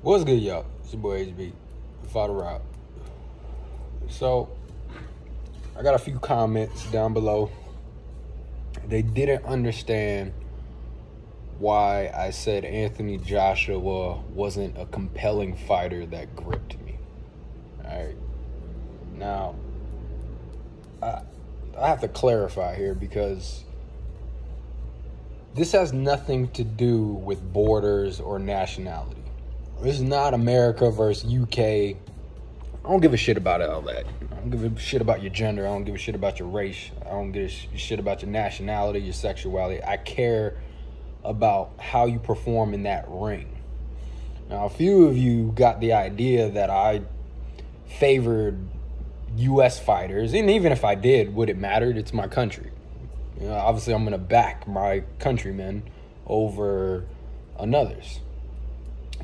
What's good, y'all? It's your boy HB, Father Rob. So, I got a few comments down below. They didn't understand why I said Anthony Joshua wasn't a compelling fighter that gripped me. Alright. Now, I have to clarify here because this has nothing to do with borders or nationality. This is not America versus UK. I don't give a shit about all that. I don't give a shit about your gender. I don't give a shit about your race. I don't give a shit about your nationality, your sexuality. I care about how you perform in that ring. Now, a few of you got the idea that I favored U.S. fighters, and even if I did, would it matter? It's my country. You know, obviously, I'm going to back my countrymen over another's.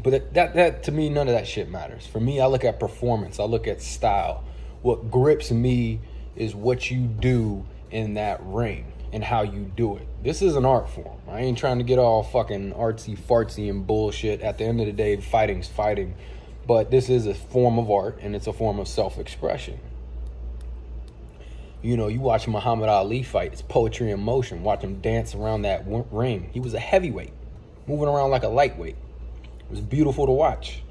But that to me, none of that shit matters. For me, I look at performance. I look at style. What grips me is what you do in that ring and how you do it. This is an art form. I ain't trying to get all fucking artsy-fartsy and bullshit. At the end of the day, fighting's fighting. But this is a form of art, and it's a form of self-expression. You know, you watch Muhammad Ali fight. It's poetry in motion. Watch him dance around that ring. He was a heavyweight, moving around like a lightweight. It was beautiful to watch.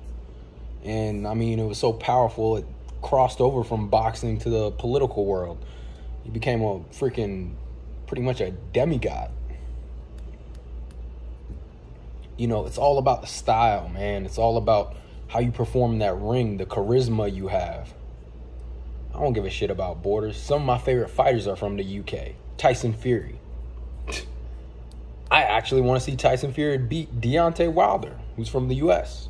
And, I mean, it was so powerful, it crossed over from boxing to the political world. He became a freaking, pretty much a demigod. You know, it's all about the style, man. It's all about how you perform in that ring, the charisma you have. I don't give a shit about borders. Some of my favorite fighters are from the UK. Tyson Fury. I actually want to see Tyson Fury beat Deontay Wilder, who's from the US.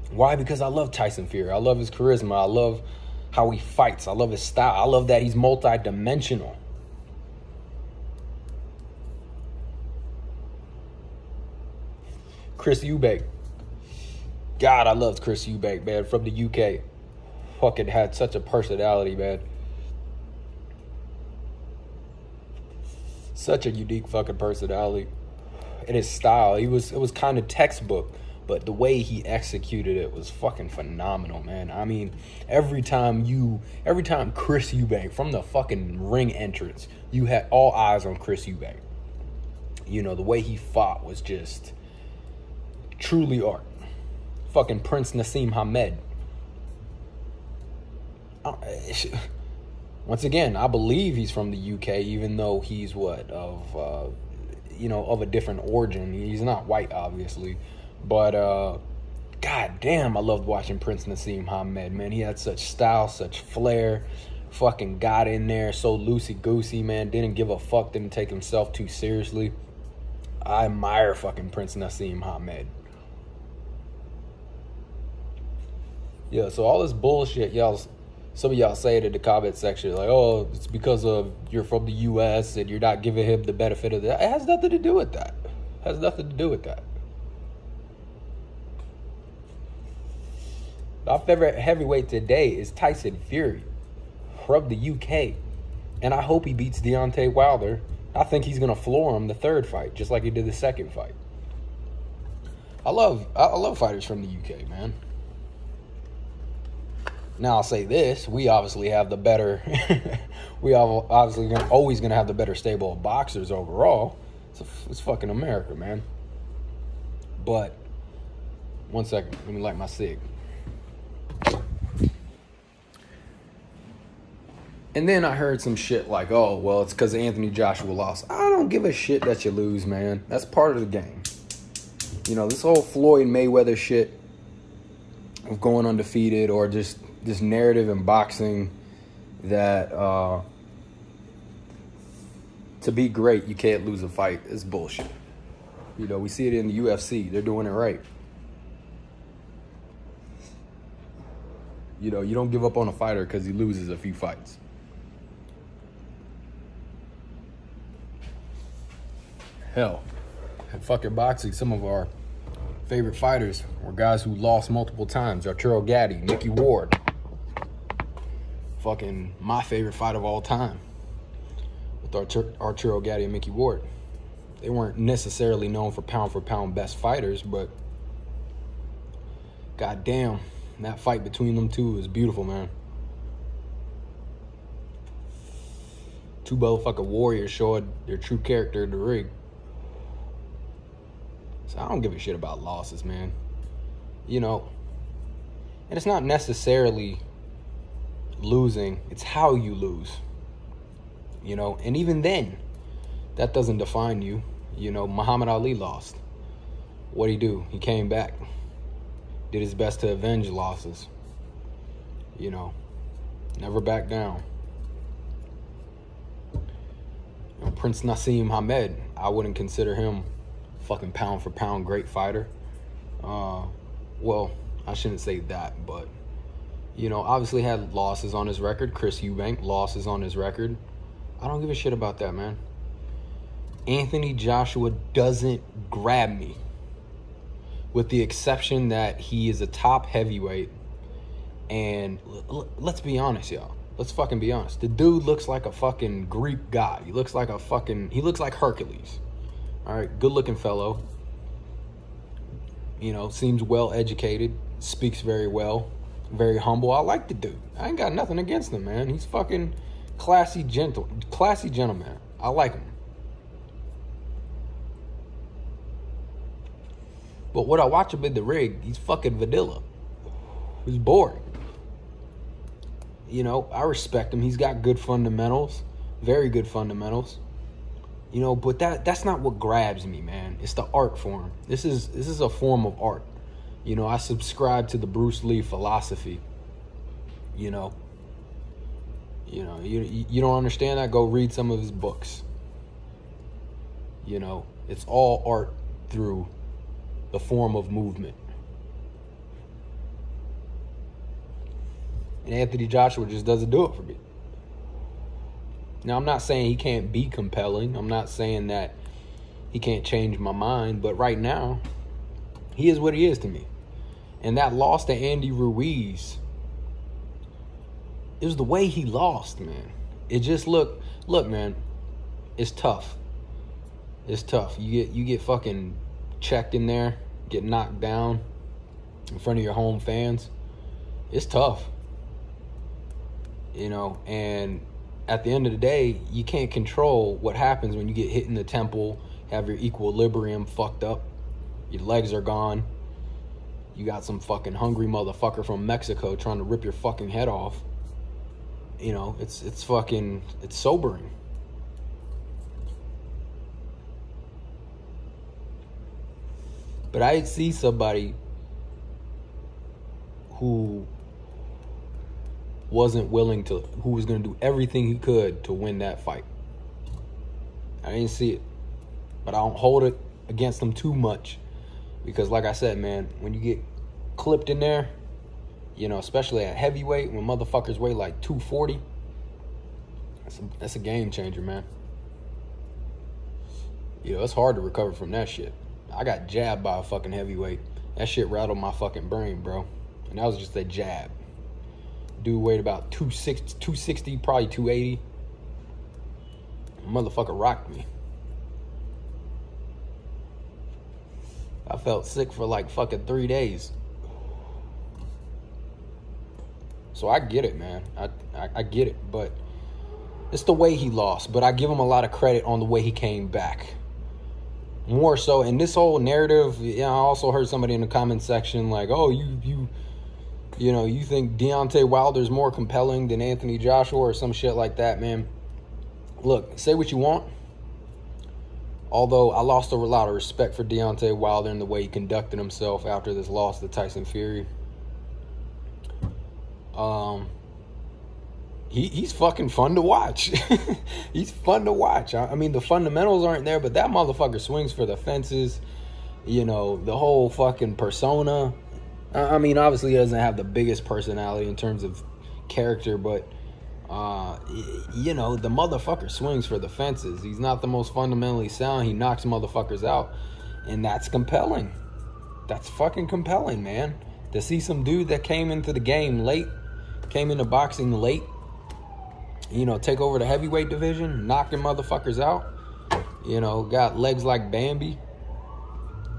Why? Because I love Tyson Fury. I love his charisma. I love how he fights. I love his style. I love that he's multi-dimensional. Chris Eubank. God, I loved Chris Eubank, man, from the UK. Fucking had such a personality, man. Such a unique fucking personality. And his style, it was kind of textbook, but the way he executed it was fucking phenomenal, man. I mean, every time Chris Eubank, from the fucking ring entrance, you had all eyes on Chris Eubank. You know, the way he fought was just truly art. Fucking Prince Nassim Hamed. Once again, I believe he's from the UK, even though he's of a different origin. He's not white, obviously, but god damn, I loved watching Prince Nassim Hamed, man. He had such style, such flair. Fucking got in there so loosey goosey, man. Didn't give a fuck. Didn't take himself too seriously. I admire fucking Prince Nassim Hamed. Yeah, so all this bullshit, some of y'all say it in the comment section, like, oh, it's because of you're from the U.S. and you're not giving him the benefit of that. It has nothing to do with that. It has nothing to do with that. My favorite heavyweight today is Tyson Fury from the UK. And I hope he beats Deontay Wilder. I think he's going to floor him the third fight, just like he did the second fight. I love fighters from the UK, man. Now I'll say this: we obviously have the better. Always gonna have the better stable of boxers overall. It's fucking America, man. But 1 second, let me light my cig. And then I heard some shit like, "Oh, well, it's because Anthony Joshua lost." I don't give a shit that you lose, man. That's part of the game. You know, this whole Floyd Mayweather shit of going undefeated, or just this narrative in boxing that to be great, you can't lose a fight, is bullshit. You know, we see it in the UFC. They're doing it right. You know, you don't give up on a fighter because he loses a few fights. Hell, in fucking boxing, some of our favorite fighters were guys who lost multiple times. Arturo Gatti, Mickey Ward. Fucking my favorite fight of all time with Arturo Gatti and Mickey Ward. They weren't necessarily known for pound best fighters, but God damn, that fight between them two is beautiful, man. Two motherfucking warriors showed their true character in the ring. So I don't give a shit about losses, man. You know, and it's not necessarily losing, it's how you lose. You know, and even then, that doesn't define you. You know, Muhammad Ali lost. What'd he do? He came back. Did his best to avenge losses. You know, never back down. You know, Prince Naseem Hamed, I wouldn't consider him fucking pound for pound great fighter. Well, I shouldn't say that, but, you know, obviously had losses on his record. Chris Eubank, losses on his record. I don't give a shit about that, man. Anthony Joshua doesn't grab me, with the exception that he is a top heavyweight. And let's be honest, y'all. Let's fucking be honest. The dude looks like a fucking Greek god. He looks like Hercules. All right, good looking fellow. You know, seems well educated, speaks very well, very humble. I like the dude. I ain't got nothing against him, man. He's fucking classy gentleman. I like him. But when I watch him in the ring, he's fucking vanilla. He's boring. You know, I respect him. He's got good fundamentals, very good fundamentals. You know, but that's not what grabs me, man. It's the art form. This is a form of art. You know, I subscribe to the Bruce Lee philosophy. You know, you don't understand that? Go read some of his books. You know, it's all art through the form of movement. And Anthony Joshua just doesn't do it for me. Now, I'm not saying he can't be compelling. I'm not saying that he can't change my mind. But right now, he is what he is to me. And that loss to Andy Ruiz, it was the way he lost, man. It just look, man, it's tough. It's tough. You get fucking checked in there, get knocked down in front of your home fans. It's tough. You know, and at the end of the day, you can't control what happens when you get hit in the temple, have your equilibrium fucked up, your legs are gone, you got some fucking hungry motherfucker from Mexico trying to rip your fucking head off. You know, it's sobering. But I see somebody who was going to do everything he could to win that fight. I didn't see it, but I don't hold it against him too much, because like I said, man, when you get clipped in there, you know, especially at heavyweight, when motherfuckers weigh like 240, that's a game changer, man. You know, it's hard to recover from that shit. I got jabbed by a fucking heavyweight. That shit rattled my fucking brain, bro. And that was just a jab. Dude weighed about 260, probably 280. Motherfucker rocked me. I felt sick for like fucking 3 days. So I get it, man. I get it. But it's the way he lost. But I give him a lot of credit on the way he came back. More so. And this whole narrative, you know, I also heard somebody in the comment section like, oh, you think Deontay Wilder's more compelling than Anthony Joshua or some shit like that, man. Look, say what you want. Although I lost a lot of respect for Deontay Wilder and the way he conducted himself after this loss to Tyson Fury. He's fucking fun to watch. He's fun to watch. I mean, the fundamentals aren't there, but that motherfucker swings for the fences. You know, the whole fucking persona. I mean, obviously he doesn't have the biggest personality in terms of character, but, you know, the motherfucker swings for the fences. He's not the most fundamentally sound. He knocks motherfuckers out, and that's compelling. That's fucking compelling, man. To see some dude that came into the game late, came into boxing late, you know, take over the heavyweight division, knocking motherfuckers out, you know, got legs like Bambi.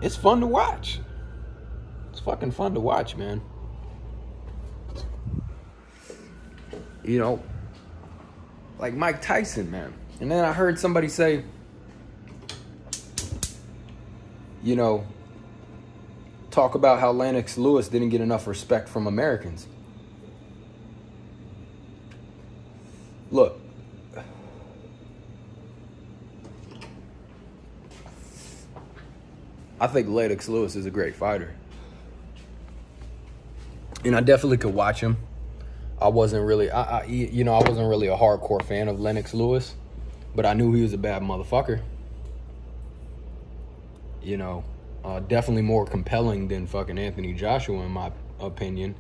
It's fun to watch. It's fucking fun to watch, man. You know, like Mike Tyson, man. And then I heard somebody say, you know, talk about how Lennox Lewis didn't get enough respect from Americans. Look, I think Lennox Lewis is a great fighter. And I definitely could watch him. I wasn't really, I wasn't really a hardcore fan of Lennox Lewis, but I knew he was a bad motherfucker. You know, definitely more compelling than fucking Anthony Joshua, in my opinion.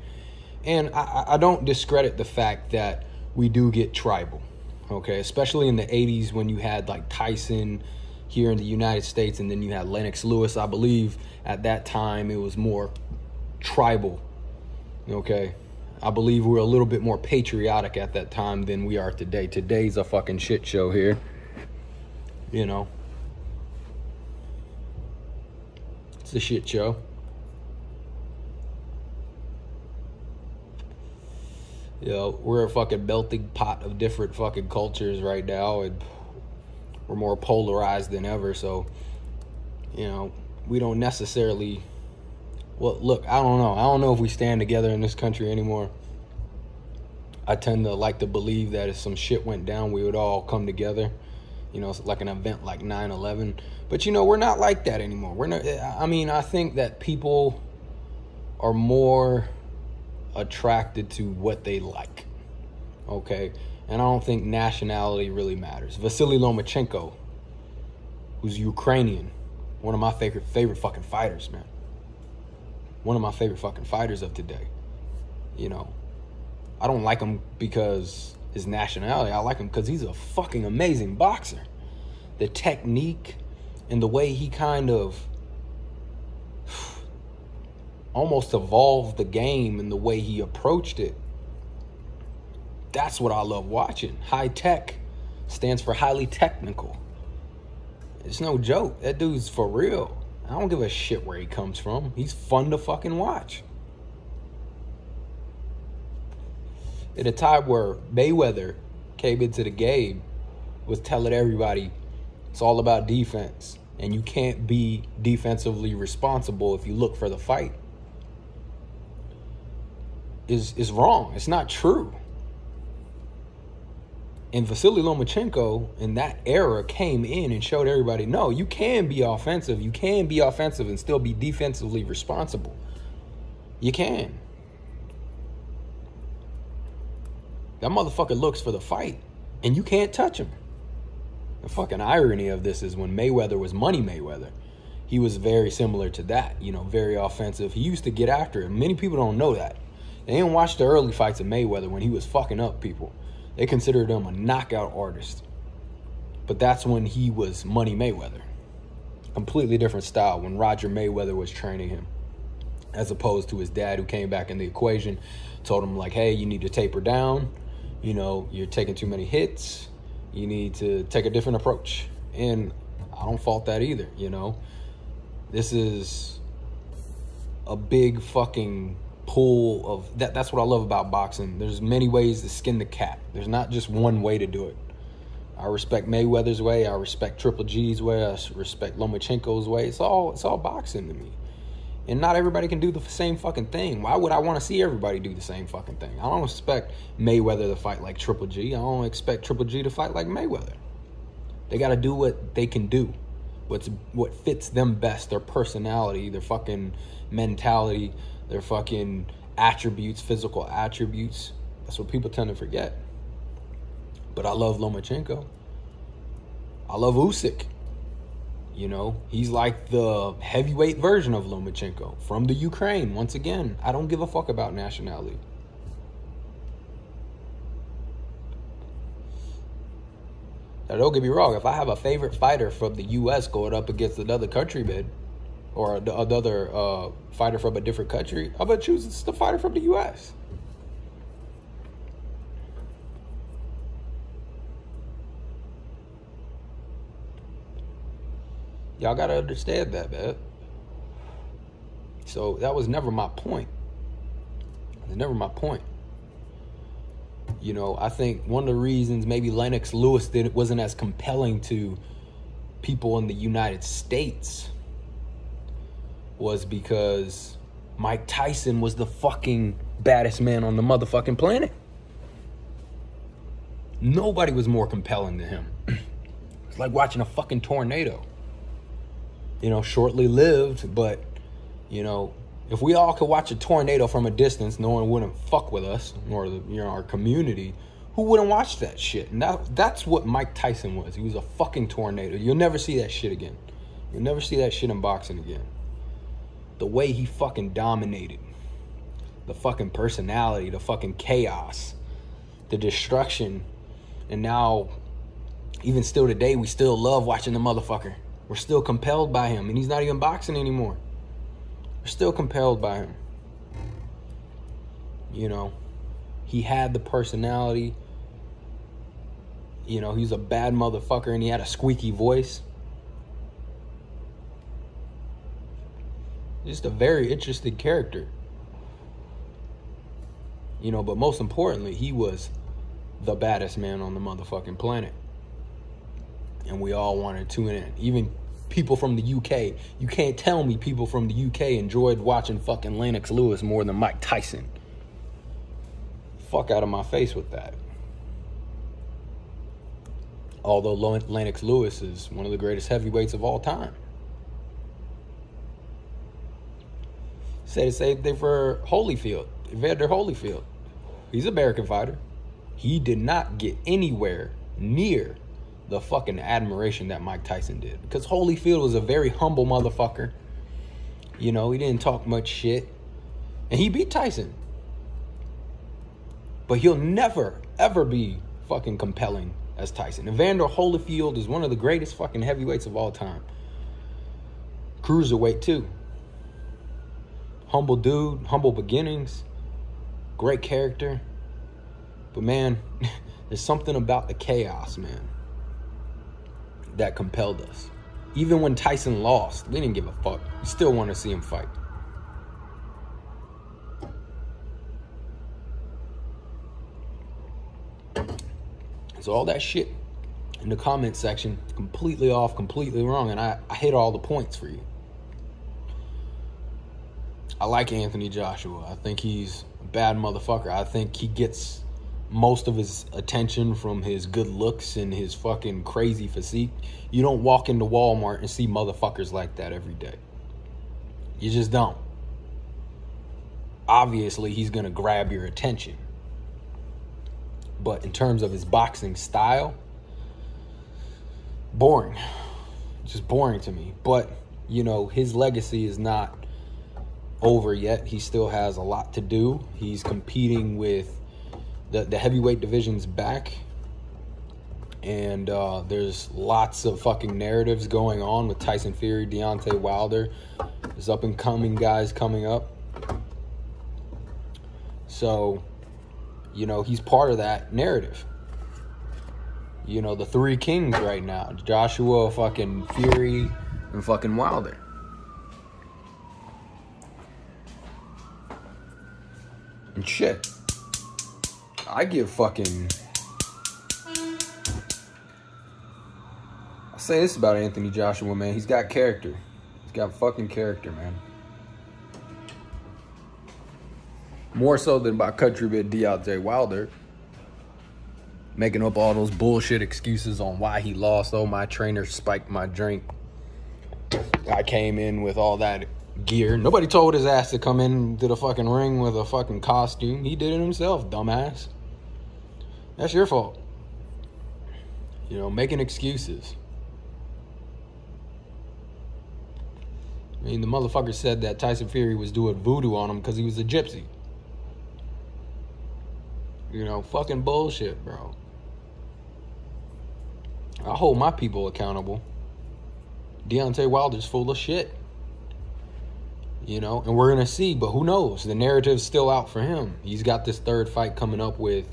And I don't discredit the fact that we do get tribal, okay? Especially in the 80s when you had like Tyson here in the United States and then you had Lennox Lewis. I believe at that time it was more tribal, okay? I believe we're a little bit more patriotic at that time than we are today. Today's a fucking shit show here, you know? It's a shit show. You know, we're a fucking melting pot of different fucking cultures right now, and we're more polarized than ever. So, you know, we don't necessarily, well, look, I don't know. I don't know if we stand together in this country anymore. I tend to like to believe that if some shit went down, we would all come together. You know, it's like an event like 9/11. But, you know, we're not like that anymore. We're not, I mean, I think that people are more attracted to what they like, okay? And I don't think nationality really matters. Vasily Lomachenko, who's Ukrainian, one of my favorite fucking fighters, man. One of my favorite fucking fighters of today. You know, I don't like him because his nationality. I like him because he's a fucking amazing boxer. The technique and the way he kind of almost evolved the game and the way he approached it. That's what I love watching. High tech stands for highly technical. It's no joke. That dude's for real. I don't give a shit where he comes from. He's fun to fucking watch. At a time where Mayweather came into the game, was telling everybody it's all about defense and you can't be defensively responsible if you look for the fight, is wrong. It's not true. And Vasily Lomachenko in that era came in and showed everybody, no, you can be offensive. You can be offensive and still be defensively responsible. You can. That motherfucker looks for the fight, and you can't touch him. The fucking irony of this is when Mayweather was Money Mayweather, he was very similar to that, you know, very offensive. He used to get after it. Many people don't know that. They didn't watch the early fights of Mayweather when he was fucking up people. They considered him a knockout artist. But that's when he was Money Mayweather. Completely different style when Roger Mayweather was training him. As opposed to his dad who came back in the equation, told him like, hey, you need to taper down. You know, you're taking too many hits. You need to take a different approach. And I don't fault that either, you know. This is a big fucking pool of that's what I love about boxing. There's many ways to skin the cat. There's not just one way to do it. I respect Mayweather's way. I respect Triple G's way. I respect Lomachenko's way. It's all boxing to me. And not everybody can do the same fucking thing. Why would I want to see everybody do the same fucking thing? I don't expect Mayweather to fight like Triple G. I don't expect Triple G to fight like Mayweather. They got to do what they can do. What fits them best, their personality, their fucking mentality, their fucking attributes, physical attributes. That's what people tend to forget. But I love Lomachenko. I love Usyk. You know, he's like the heavyweight version of Lomachenko from the Ukraine. Once again, I don't give a fuck about nationality. Now, don't get me wrong. If I have a favorite fighter from the U.S. going up against another countryman or another fighter from a different country, I'm going to choose the fighter from the U.S. Y'all got to understand that, man. So that was never my point. It was never my point. You know, I think one of the reasons maybe Lennox Lewis wasn't as compelling to people in the United States was because Mike Tyson was the fucking baddest man on the motherfucking planet. Nobody was more compelling than him. It's like watching a fucking tornado. You know, shortly lived, but, you know, if we all could watch a tornado from a distance, no one wouldn't fuck with us, or our community. Who wouldn't watch that shit? And that's what Mike Tyson was. He was a fucking tornado. You'll never see that shit again. You'll never see that shit in boxing again. The way he fucking dominated. The fucking personality, the fucking chaos, the destruction. And now, even still today, we still love watching the motherfucker. We're still compelled by him, and he's not even boxing anymore. We're still compelled by him. You know, he had the personality. You know, he's a bad motherfucker, and he had a squeaky voice. Just a very interesting character. You know, but most importantly, he was the baddest man on the motherfucking planet. And we all wanted to tune in. Even people from the UK. You can't tell me people from the UK enjoyed watching fucking Lennox Lewis more than Mike Tyson. Fuck out of my face with that. Although Lennox Lewis is one of the greatest heavyweights of all time. Say the same thing for Holyfield. Evander Holyfield. He's an American fighter. He did not get anywhere near the fucking admiration that Mike Tyson did. Because Holyfield was a very humble motherfucker. You know, he didn't talk much shit. And he beat Tyson. But he'll never, ever be fucking compelling as Tyson. Evander Holyfield is one of the greatest fucking heavyweights of all time. Cruiserweight too. Humble dude, humble beginnings. Great character. But man, there's something about the chaos, man, that compelled us. Even when Tyson lost, we didn't give a fuck. We still want to see him fight. So all that shit in the comment section, completely off, completely wrong, and I hit all the points for you. I like Anthony Joshua. I think he's a bad motherfucker. I think he gets most of his attention from his good looks and his fucking crazy physique. You don't walk into Walmart and see motherfuckers like that every day. You just don't. Obviously, he's going to grab your attention. But in terms of his boxing style, boring. Just boring to me. But, you know, his legacy is not over yet. He still has a lot to do. He's competing with the heavyweight division's back, and there's lots of fucking narratives going on with Tyson Fury, Deontay Wilder. There's up and coming guys coming up. So, you know, he's part of that narrative. You know, the three kings right now: Joshua, fucking Fury, and fucking Wilder. And shit, I give fucking... I'll say this about Anthony Joshua, man. He's got character. He's got fucking character, man. More so than my countryman Deontay Wilder. Making up all those bullshit excuses on why he lost. Oh, my trainer spiked my drink. I came in with all that gear. Nobody told his ass to come into the fucking ring with a fucking costume. He did it himself, dumbass. That's your fault. You know, making excuses. I mean, the motherfucker said that Tyson Fury was doing voodoo on him because he was a gypsy. You know, fucking bullshit, bro. I hold my people accountable. Deontay Wilder's full of shit. You know, and we're going to see, but who knows? The narrative's still out for him. He's got this third fight coming up with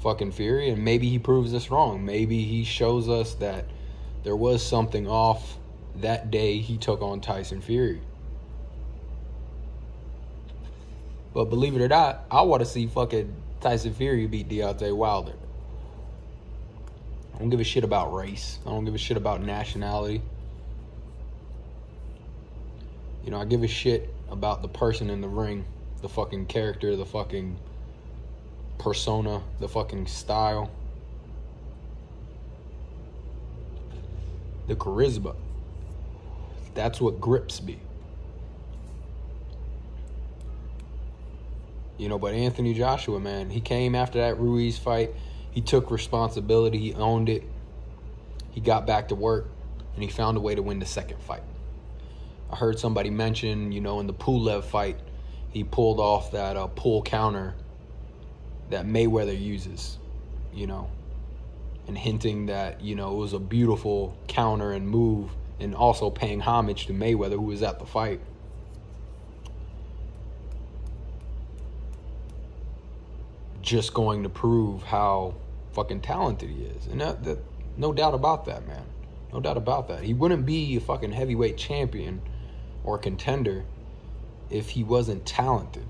fucking Fury, and maybe he proves us wrong. Maybe he shows us that there was something off that day he took on Tyson Fury. But believe it or not, I want to see fucking Tyson Fury beat Deontay Wilder. I don't give a shit about race. I don't give a shit about nationality. You know, I give a shit about the person in the ring, the fucking character, the fucking persona, the fucking style, the charisma. That's what grips me. You know, but Anthony Joshua, man, he came after that Ruiz fight. He took responsibility. He owned it. He got back to work, and he found a way to win the second fight. I heard somebody mention, you know, in the Pulev fight, he pulled off that pull counter that Mayweather uses, you know, and hinting that, you know, it was a beautiful counter and move, and also paying homage to Mayweather, who was at the fight. Just going to prove how fucking talented he is. And that no doubt about that, man. No doubt about that. He wouldn't be a fucking heavyweight champion or contender if he wasn't talented.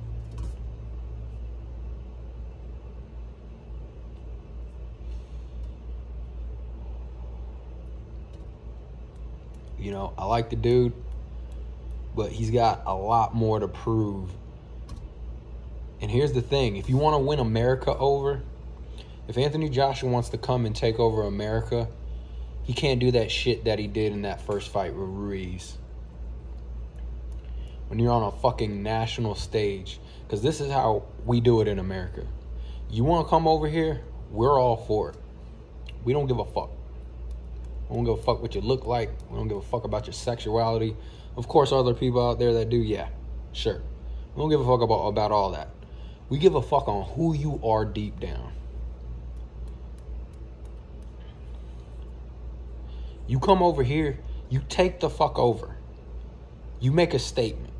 You know, I like the dude, but he's got a lot more to prove. And here's the thing. If you want to win America over, if Anthony Joshua wants to come and take over America, he can't do that shit that he did in that first fight with Ruiz. When you're on a fucking national stage, because this is how we do it in America. You want to come over here, we're all for it. We don't give a fuck. We don't give a fuck what you look like. We don't give a fuck about your sexuality. Of course, other people out there that do, yeah, sure. We don't give a fuck about all that. We give a fuck on who you are deep down. You come over here, you take the fuck over. You make a statement.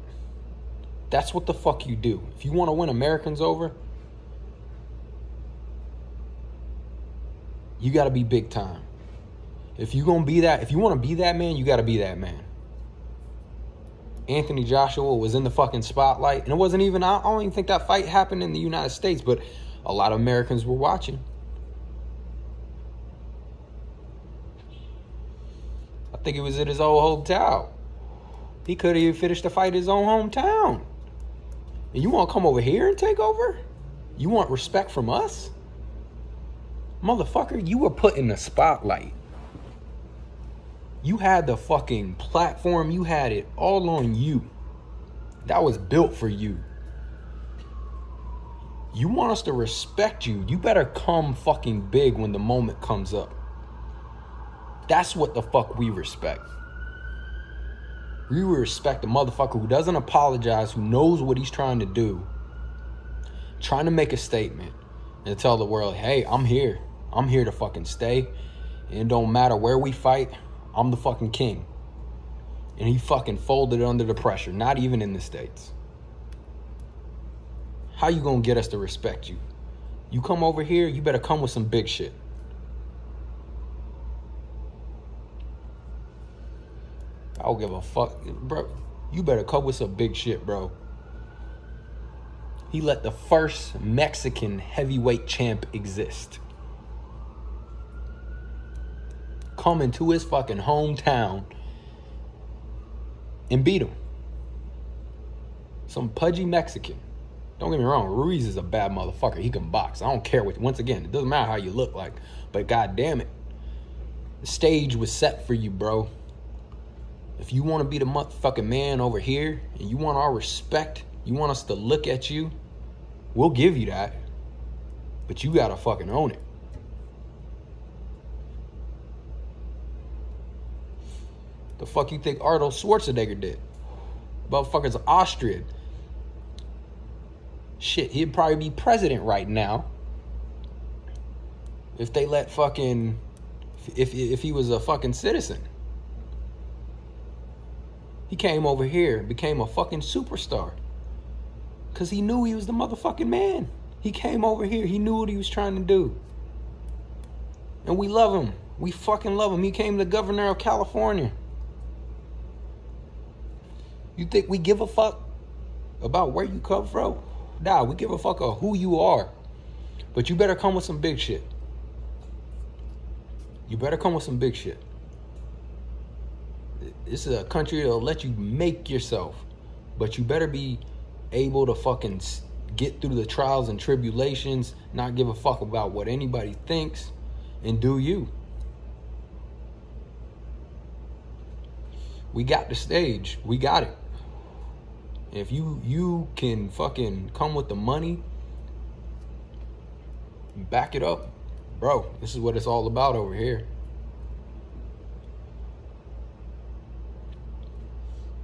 That's what the fuck you do. If you want to win Americans over, you got to be big time. If you want to be that man, you got to be that man. Anthony Joshua was in the fucking spotlight, and it wasn't even, I don't even think that fight happened in the United States, but a lot of Americans were watching. I think it was in his old hotel. He could have even finished the fight in his own hometown. And you want to come over here and take over? You want respect from us? Motherfucker, you were put in the spotlight. You had the fucking platform. You had it all on you. That was built for you. You want us to respect you. You better come fucking big when the moment comes up. That's what the fuck we respect. We respect the motherfucker who doesn't apologize, who knows what he's trying to do, trying to make a statement and tell the world, hey, I'm here. I'm here to fucking stay. And it don't matter where we fight. I'm the fucking king. And he fucking folded under the pressure, not even in the States. How you gonna get us to respect you? You come over here, you better come with some big shit. I don't give a fuck, bro. You better come with some big shit, bro. He let the first Mexican heavyweight champ exist come into his fucking hometown and beat him. Some pudgy Mexican. Don't get me wrong, Ruiz is a bad motherfucker. He can box. I don't care what, once again, it doesn't matter how you look like, but god damn it. The stage was set for you, bro. If you want to be the motherfucking man over here and you want our respect, you want us to look at you, we'll give you that. But you gotta fucking own it. The fuck you think Arnold Schwarzenegger did? Motherfucker's Austrian. Shit, he'd probably be president right now if they let fucking, if he was a fucking citizen. He came over here, became a fucking superstar. Because he knew he was the motherfucking man. He came over here, he knew what he was trying to do. And we love him. We fucking love him. He came the governor of California. You think we give a fuck about where you come from? die. We give a fuck of who you are. But you better come with some big shit. You better come with some big shit. This is a country that'll let you make yourself. But you better be able to fucking get through the trials and tribulations, not give a fuck about what anybody thinks, and do you. We got the stage. We got it. If you can fucking come with the money, back it up, bro. This is what it's all about over here.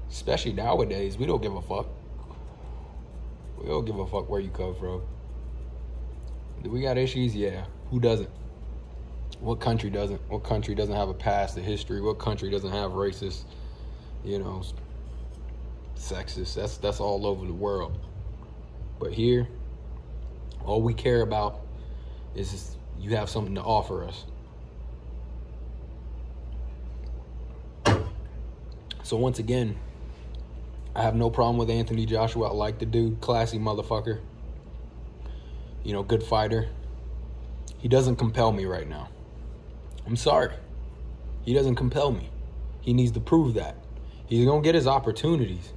Especially nowadays, we don't give a fuck. We don't give a fuck where you come from. Do we got issues? Yeah. Who doesn't? What country doesn't? What country doesn't have a past, a history? What country doesn't have racist, sexist? That's all over the world. But here, all we care about is you have something to offer us. So once again, I have no problem with Anthony Joshua. I like the dude, classy motherfucker. Good fighter. He doesn't compel me right now. I'm sorry. He doesn't compel me. He needs to prove that. He's going to get his opportunities.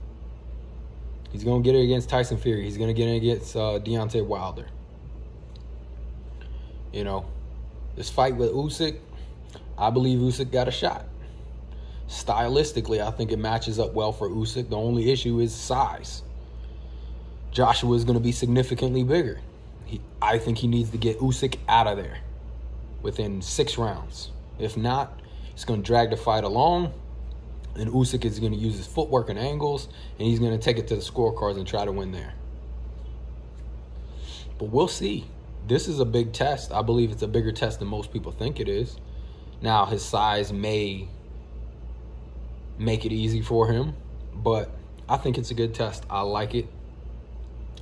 He's going to get it against Tyson Fury. He's going to get it against Deontay Wilder. This fight with Usyk, I believe Usyk got a shot. Stylistically, I think it matches up well for Usyk. The only issue is size. Joshua is going to be significantly bigger. I think he needs to get Usyk out of there within 6 rounds. If not, it's going to drag the fight along, and Usyk is going to use his footwork and angles, and he's going to take it to the scorecards and try to win there. But we'll see. This is a big test. I believe it's a bigger test than most people think it is. Now, his size may make it easy for him, but I think it's a good test. I like it.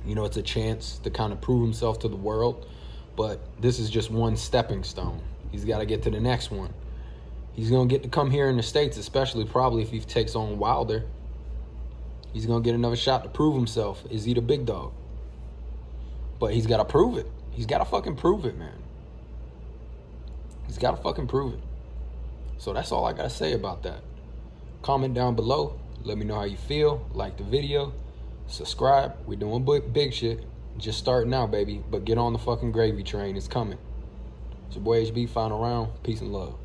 It's a chance to kind of prove himself to the world, but this is just one stepping stone. He's got to get to the next one. He's going to get to come here in the States, especially probably if he takes on Wilder. He's going to get another shot to prove himself. Is he the big dog? But he's got to prove it. He's got to fucking prove it, man. He's got to fucking prove it. So that's all I got to say about that. Comment down below. Let me know how you feel. Like the video. Subscribe. We're doing big shit. Just starting out, baby. But get on the fucking gravy train. It's coming. It's your boy HB. Final round. Peace and love.